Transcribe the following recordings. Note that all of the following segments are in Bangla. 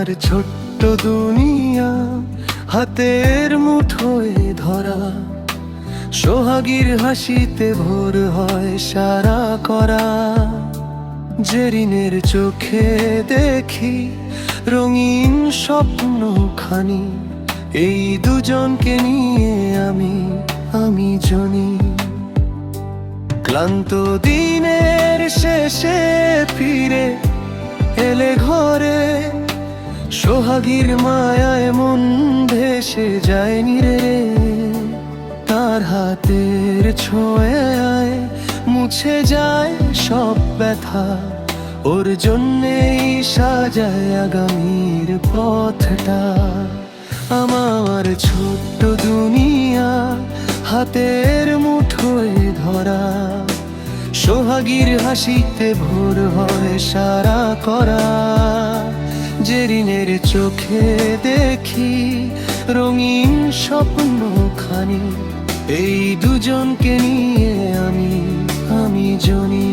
আমার ছোট্ট দুনিয়া হাতের মুঠোয় ধরা, সোহাগীর হাসিতে ভোর হয় সারা করা। জেরিনের চোখে দেখি রঙিন স্বপ্নখানি, এই দুজনকে নিয়ে আমি জনি। ক্লান্ত দিনের শেষে ফিরে এলে ঘরে, সোহাগীর মায়ায় মন ভেসে যায় নীরে। তার হাতের ছোঁয়ায় মুছে যায় সব ব্যথা, ওর জন্যেই সাজায় আগামীর পথটা। আমার ছোট্ট দুনিয়া হাতের মুঠোয় ধরা, সোহাগীর হাসিতে ভোর হয় সারা করা। জেরিনের চোখে দেখি রঙিন স্বপ্নখানি, এই দুজনকে নিয়ে আমি জনি।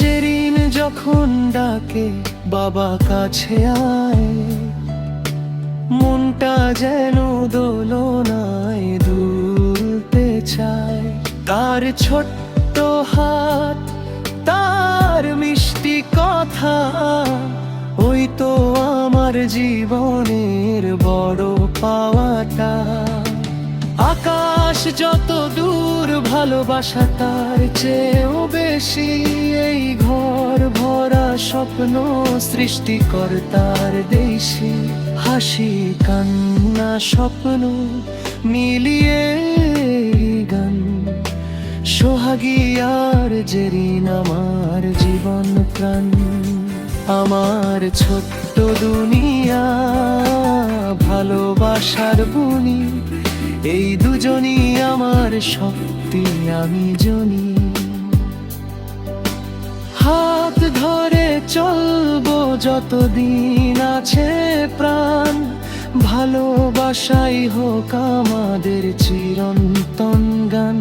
জেরিন যখন ডাকে বাবা কাছে আয়, মনটা যেন দোলনায় দুলতে চায়। তার ছোট্ট হাত, তার মিষ্টি কথা, ওই তো আমার জীবনের বড় পাওয়াটা। আকাশ যত দূর ভালোবাসা তার চেয়েও বেশি, এই ঘর ভরা স্বপ্ন সৃষ্টিকর্তার দেশি। হাসি কান্না স্বপ্ন মিলিয়ে গান, সোহাগী আর জেরিন আমার জীবন প্রাণ। আমার ছোট্ট দুনিয়া ভালোবাসার বুনি, এই দুজনই আমার শক্তি আমি জনি। হাত ধরে চলবো যতদিন আছে প্রাণ, ভালোবাসাই হোক আমাদের চিরন্তন গান।